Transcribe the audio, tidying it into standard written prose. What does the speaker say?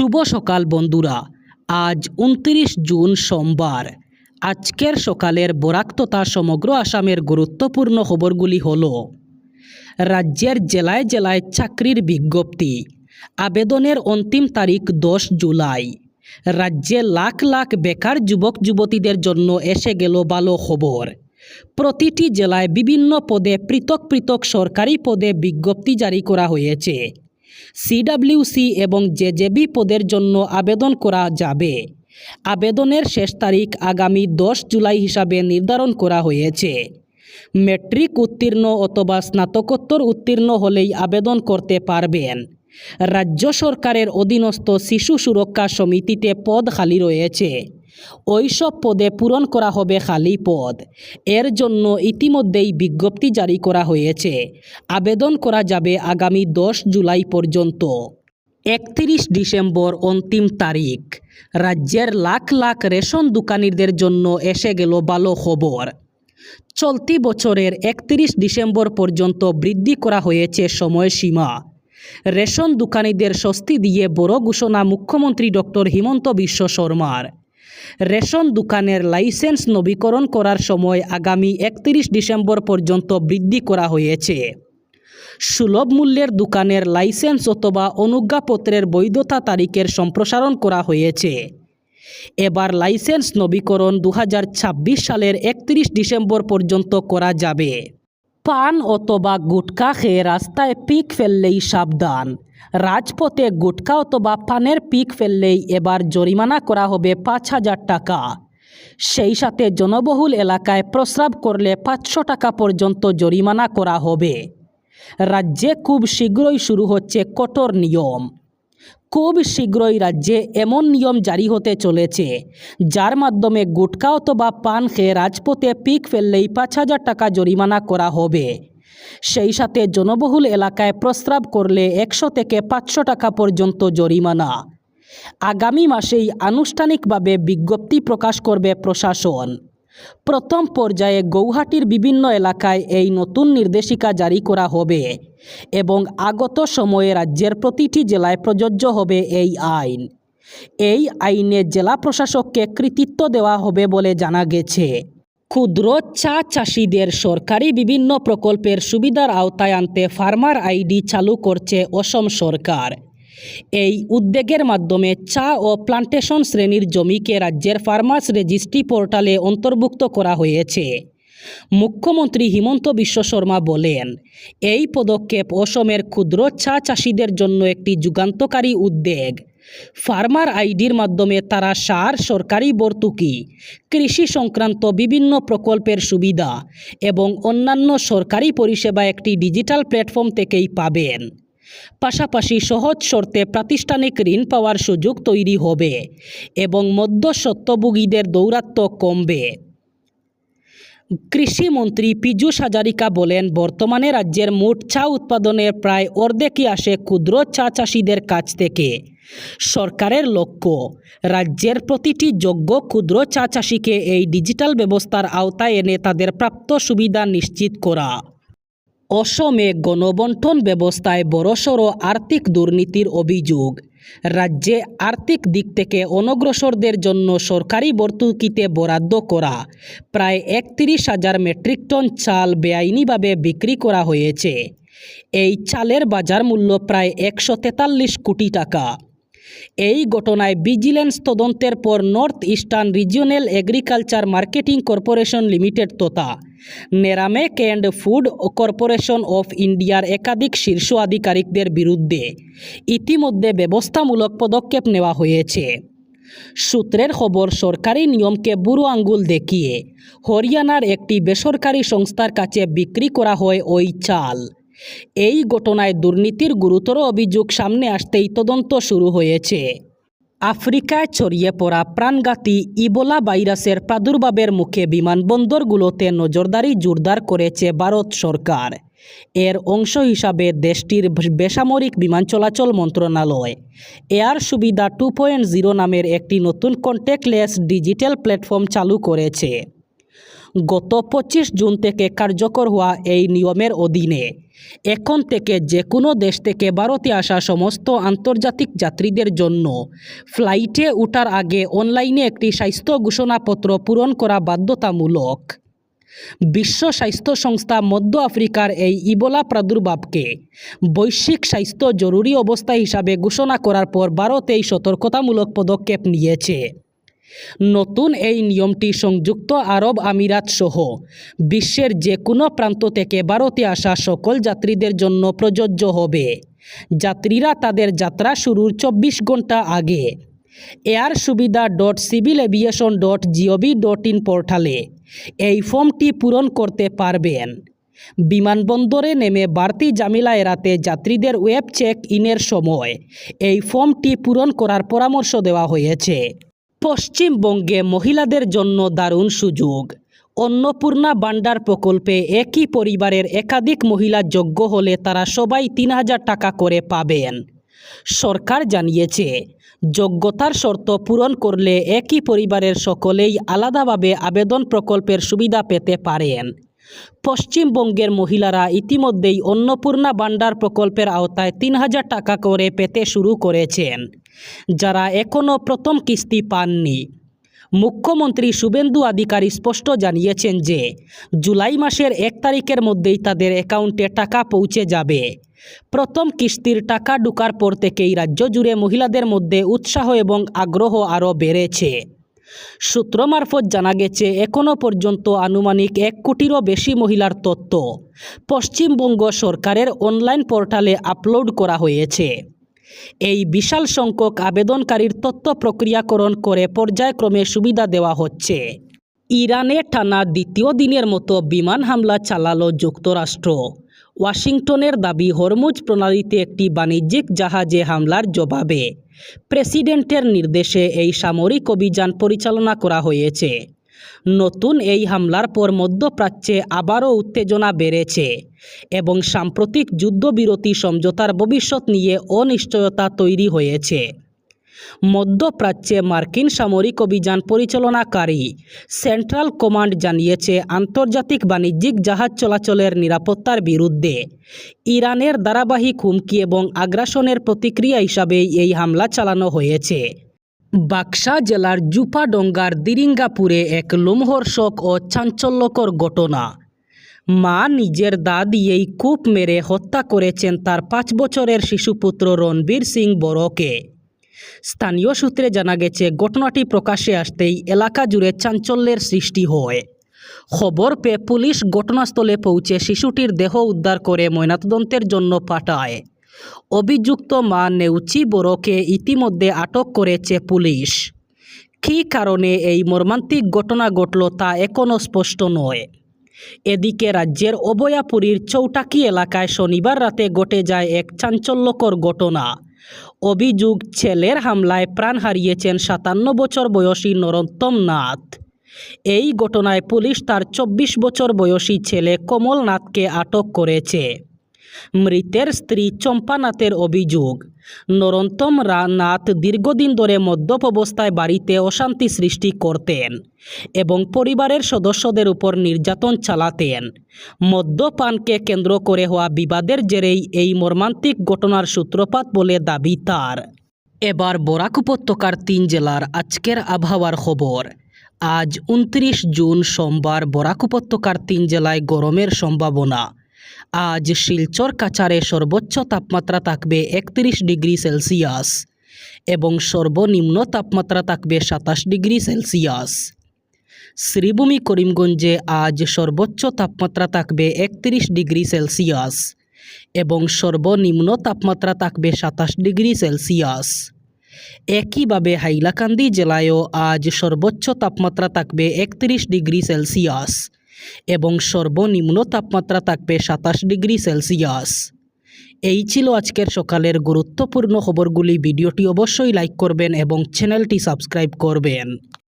শুভ সকাল বন্ধুরা। আজ 29 জুন সোমবার। আজকের সকালের বরাক তথা সমগ্র আসামের গুরুত্বপূর্ণ খবরগুলি হলো: রাজ্যের জেলায় জেলায় চাকরির বিজ্ঞপ্তি, আবেদনের অন্তিম তারিখ 10 জুলাই। রাজ্যে লাখ লাখ বেকার যুবক যুবতীদের জন্য এসে গেল ভালো খবর। প্রতিটি জেলায় বিভিন্ন পদে পৃথক পৃথক সরকারি পদে বিজ্ঞপ্তি জারি করা হয়েছে। সিডব্লিউসি এবং জেজেবি পদের জন্য আবেদন করা যাবে। আবেদনের শেষ তারিখ আগামী 10 জুলাই হিসাবে নির্ধারণ করা হয়েছে। ম্যাট্রিক উত্তীর্ণ অথবা স্নাতকোত্তর উত্তীর্ণ হলেই আবেদন করতে পারবেন। রাজ্য সরকারের অধীনস্থ শিশু সুরক্ষা সমিতিতে পদ খালি রয়েছে। ওইসব পদে পূরণ করা হবে খালি পদ। এর জন্য ইতিমধ্যেই বিজ্ঞপ্তি জারি করা হয়েছে। আবেদন করা যাবে আগামী 10 জুলাই পর্যন্ত। 31 ডিসেম্বর অন্তিম তারিখ। রাজ্যের লাখ লাখ রেশন দোকানিদের জন্য এসে গেল ভালো খবর। চলতি বছরের 31 ডিসেম্বর পর্যন্ত বৃদ্ধি করা হয়েছে সময়সীমা। রেশন দোকানিদের স্বস্তি দিয়ে বড় ঘোষণা মুখ্যমন্ত্রী ডক্টর হিমন্ত বিশ্ব শর্মার। রেশন দোকানের লাইসেন্স নবীকরণ করার সময় আগামী 31 ডিসেম্বর পর্যন্ত বৃদ্ধি করা হয়েছে। সুলভ মূল্যের দোকানের লাইসেন্স অথবা অনুজ্ঞাপত্রের বৈধতা তারিখের সম্প্রসারণ করা হয়েছে। এবার লাইসেন্স নবীকরণ 2026 সালের 31 ডিসেম্বর পর্যন্ত করা যাবে। পান অথবা গুটখা খেয়ে রাস্তায় পিক ফেললেই সাবধান। রাজপথে গুটখা অথবা পানের পিক ফেললেই এবার জরিমানা করা হবে 5,000 টাকা। সেই সাথে জনবহুল এলাকায় প্রস্রাব করলে 500 টাকা পর্যন্ত জরিমানা করা হবে। রাজ্যে খুব শীঘ্রই শুরু হচ্ছে কঠোর নিয়ম। খুব শীঘ্রই রাজ্যে এমন নিয়ম জারি হতে চলেছে, যার মাধ্যমে গুটখা অথবা পান খেয়ে রাজপথে পিক ফেললেই 5,000 টাকা জরিমানা করা হবে। সেই সাথে জনবহুল এলাকায় প্রস্রাব করলে 100 থেকে 500 টাকা পর্যন্ত জরিমানা। আগামী মাসেই আনুষ্ঠানিকভাবে বিজ্ঞপ্তি প্রকাশ করবে প্রশাসন। প্রথম পর্যায়ে গৌহাটির বিভিন্ন এলাকায় এই নতুন নির্দেশিকা জারি করা হবে এবং আগত সময়ে রাজ্যের প্রতিটি জেলায় প্রযোজ্য হবে এই আইন। এই আইনে জেলা প্রশাসককে কৃতিত্ব দেওয়া হবে বলে জানা গেছে। ক্ষুদ্র চা চাষিদের সরকারি বিভিন্ন প্রকল্পের সুবিধার আওতায় আনতে ফার্মার আইডি চালু করছে অসম সরকার। এই উদ্যোগের মাধ্যমে চা ও প্লান্টেশন শ্রেণীর জমিকে রাজ্যের ফার্মার্স রেজিস্ট্রি পোর্টালে অন্তর্ভুক্ত করা হয়েছে। মুখ্যমন্ত্রী হিমন্ত বিশ্ব শর্মা বলেন, এই পদক্ষেপ অসমের ক্ষুদ্র চা চাষিদের জন্য একটি যুগান্তকারী উদ্যোগ। ফার্মার আইডির মাধ্যমে তারা সার, সরকারি ভর্তুকি, কৃষি সংক্রান্ত বিভিন্ন প্রকল্পের সুবিধা এবং অন্যান্য সরকারি পরিষেবা একটি ডিজিটাল প্ল্যাটফর্ম থেকেই পাবেন। পাশাপাশি সহজ শর্তে প্রাতিষ্ঠানিক ঋণ পাওয়ার সুযোগ তৈরি হবে এবং মধ্যস্বত্বভোগীদের দৌরাত্ম্য কমবে। কৃষিমন্ত্রী পীযূষ হাজারিকা বলেন, বর্তমানে রাজ্যের মোট চা উৎপাদনের প্রায় অর্ধেকই আসে ক্ষুদ্র চা চাষিদের কাছ থেকে। সরকারের লক্ষ্য, রাজ্যের প্রতিটি যোগ্য ক্ষুদ্র চা চাষিকে এই ডিজিটাল ব্যবস্থার আওতায় এনে তাদের প্রাপ্ত সুবিধা নিশ্চিত করা। অসমে গণবণ্টন ব্যবস্থায় বড়সড় আর্থিক দুর্নীতির অভিযোগ। রাজ্যে আর্থিক দিক থেকে অনগ্রসরদের জন্য সরকারি ভর্তুকিতে বরাদ্দ করা প্রায় 31,000 মেট্রিক টন চাল বেআইনিভাবে বিক্রি করা হয়েছে। এই চালের বাজার মূল্য প্রায় 143 কোটি টাকা। এই ঘটনায় ভিজিলেন্স তদন্তের পর north eastern regional agriculture marketing corporation limited তথা নেরামেক অ্যান্ড ফুড কর্পোরেশন অফ ইন্ডিয়ার একাধিক শীর্ষ আধিকারিকদের বিরুদ্ধে ইতিমধ্যে ব্যবস্থামূলক পদক্ষেপ নেওয়া হয়েছে। সূত্রের খবর, সরকারি নিয়মকে বুড়ো আঙ্গুল দেখিয়ে হরিয়ানার একটি বেসরকারি সংস্থার কাছে বিক্রি করা হয় ওই চাল। এই ঘটনায় দুর্নীতির গুরুতর অভিযোগ সামনে আসতেই তদন্ত শুরু হয়েছে। আফ্রিকায় ছড়িয়ে পড়া প্রাণঘাতী ইবোলা ভাইরাসের প্রাদুর্ভাবের মুখে বিমানবন্দরগুলোতে নজরদারি জোরদার করেছে ভারত সরকার। এর অংশ হিসাবে দেশটির বেসামরিক বিমান চলাচল মন্ত্রণালয় এয়ার সুবিধা 2.0 নামের একটি নতুন কন্ট্যাক্টলেস ডিজিটাল প্ল্যাটফর্ম চালু করেছে। গত 25 জুন থেকে কার্যকর হওয়া এই নিয়মের অধীনে এখন থেকে যে কোনো দেশ থেকে ভারতে আসা সমস্ত আন্তর্জাতিক যাত্রীদের জন্য ফ্লাইটে ওঠার আগে অনলাইনে একটি স্বাস্থ্য ঘোষণাপত্র পূরণ করা বাধ্যতামূলক। বিশ্ব স্বাস্থ্য সংস্থা মধ্য আফ্রিকার এই ইবোলা প্রাদুর্ভাবকে বৈশ্বিক স্বাস্থ্য জরুরি অবস্থা হিসাবে ঘোষণা করার পর ভারত এই সতর্কতামূলক পদক্ষেপ নিয়েছে। নতুন এই নিয়মটি সংযুক্ত আরব আমিরাত সহ বিশ্বের যে কোনো প্রান্ত থেকে ভারতে আসা সকল যাত্রীদের জন্য প্রযোজ্য হবে। যাত্রীরা তাদের যাত্রা শুরুর 24 ঘন্টা আগে airsuvidha.civilaviation.gov.in পোর্টালে এই ফর্মটি পূরণ করতে পারবেন। বিমানবন্দরে নেমে বাড়তি ঝামেলা এড়াতে যাত্রীদের ওয়েব চেক ইনের সময় এই ফর্মটি পূরণ করার পরামর্শ দেওয়া হয়েছে। পশ্চিমবঙ্গে মহিলাদের জন্য দারুণ সুযোগ। অন্নপূর্ণা ভাণ্ডার প্রকল্পে একই পরিবারের একাধিক মহিলা যোগ্য হলে তারা সবাই 3000 টাকা করে পাবেন। সরকার জানিয়েছে, যোগ্যতার শর্ত পূরণ করলে একই পরিবারের সকলেই আলাদাভাবে আবেদন প্রকল্পের সুবিধা পেতে পারেন। পশ্চিমবঙ্গের মহিলারা ইতিমধ্যেই অন্নপূর্ণা ভাণ্ডার প্রকল্পের আওতায় 3000 টাকা করে পেতে শুরু করেছেন, যারা এখনও প্রথম কিস্তি পাননি। মুখ্যমন্ত্রী শুভেন্দু অধিকারী স্পষ্ট জানিয়েছেন যে জুলাই মাসের 1 তারিখের মধ্যেই তাদের অ্যাকাউন্টে টাকা পৌঁছে যাবে। প্রথম কিস্তির টাকা ঢোকার পর থেকেই রাজ্য জুড়ে মহিলাদের মধ্যে উৎসাহ এবং আগ্রহ আরও বেড়েছে। সূত্র মারফত জানা গেছে, এখনও পর্যন্ত আনুমানিক 1 কোটিরও বেশি মহিলার তথ্য পশ্চিমবঙ্গ সরকারের অনলাইন পোর্টালে আপলোড করা হয়েছে। এই বিশাল সংখ্যক আবেদনকারীর তথ্য প্রক্রিয়াকরণ করে পর্যায়ক্রমে সুবিধা দেওয়া হচ্ছে। ইরানে টানা দ্বিতীয় দিনের মতো বিমান হামলা চালালো যুক্তরাষ্ট্র। ওয়াশিংটনের দাবি, হরমুজ প্রণালীতে একটি বাণিজ্যিক জাহাজে হামলার জবাবে প্রেসিডেন্টের নির্দেশে এই সামরিক অভিযান পরিচালনা করা হয়েছে। নতুন এই হামলার পর মধ্যপ্রাচ্যে আবারও উত্তেজনা বেড়েছে এবং সাম্প্রতিক যুদ্ধবিরতি সমঝোতার ভবিষ্যৎ নিয়ে অনিশ্চয়তা তৈরি হয়েছে। মধ্যপ্রাচ্যে মার্কিন সামরিক অভিযান পরিচালনাকারী সেন্ট্রাল কমান্ড জানিয়েছে, আন্তর্জাতিক বাণিজ্যিক জাহাজ চলাচলের নিরাপত্তার বিরুদ্ধে ইরানের ধারাবাহিক হুমকি এবং আগ্রাসনের প্রতিক্রিয়া হিসাবেই এই হামলা চালানো হয়েছে। বাক্সা জেলার জুপাডঙ্গার দিরিঙ্গাপুরে এক লোমহর্ষক ও চাঞ্চল্যকর ঘটনা। মা নিজের দা দিয়েই কূপ মেরে হত্যা করেছেন তার 5 বছরের শিশুপুত্র রণবীর সিং বড়কে। স্থানীয় সূত্রে জানা গেছে, ঘটনাটি প্রকাশ্যে আসতেই এলাকা জুড়ে চাঞ্চল্যের সৃষ্টি হয়। খবর পেয়ে পুলিশ ঘটনাস্থলে পৌঁছে শিশুটির দেহ উদ্ধার করে ময়নাতদন্তের জন্য পাঠায়। অভিযুক্ত মা নেউচি বড়কে ইতিমধ্যে আটক করেছে পুলিশ। কী কারণে এই মর্মান্তিক ঘটনা ঘটল তা এখনও স্পষ্ট নয়। এদিকে রাজ্যের অভয়াপুরীর চৌটাকি এলাকায় শনিবার রাতে ঘটে যায় এক চাঞ্চল্যকর ঘটনা। অভিযোগ, ছেলের হামলায় প্রাণ হারিয়েছেন 57 বছর বয়সী নরোত্তম নাথ। এই ঘটনায় পুলিশ তার 24 বছর বয়সী ছেলে কমল নাথকে আটক করেছে। মৃতের স্ত্রী চম্পা নাথের অভিযোগ, নরোত্তম নাথ দীর্ঘদিন ধরে মদ্যপ অবস্থায় বাড়িতে অশান্তি সৃষ্টি করতেন এবং পরিবারের সদস্যদের উপর নির্যাতন চালাতেন। মদ্যপানকে কেন্দ্র করে হওয়া বিবাদের জেরেই এই মর্মান্তিক ঘটনার সূত্রপাত বলে দাবি তার। এবার বরাক উপত্যকার 3 জেলার আজকের আবহাওয়ার খবর। আজ 29 জুন সোমবার বরাক উপত্যকার 3 জেলায় গরমের সম্ভাবনা। আজ শিলচর কাছাড়ে সর্বোচ্চ তাপমাত্রা থাকবে 31 ডিগ্রি সেলসিয়াস এবং সর্বনিম্ন তাপমাত্রা থাকবে 27 ডিগ্রি সেলসিয়াস। শ্রীভূমি করিমগঞ্জে আজ সর্বোচ্চ তাপমাত্রা থাকবে 31 ডিগ্রি সেলসিয়াস এবং সর্বনিম্ন তাপমাত্রা থাকবে 27 ডিগ্রি সেলসিয়াস। একইভাবে হাইলাকান্দি জেলায়ও আজ সর্বোচ্চ তাপমাত্রা থাকবে 31 ডিগ্রি সেলসিয়াস এবং সর্বনিম্ন তাপমাত্রা থাকবে 27 ডিগ্রি সেলসিয়াস। এই ছিল আজকের সকালের গুরুত্বপূর্ণ খবরগুলি। ভিডিওটি অবশ্যই লাইক করবেন এবং চ্যানেলটি সাবস্ক্রাইব করবেন।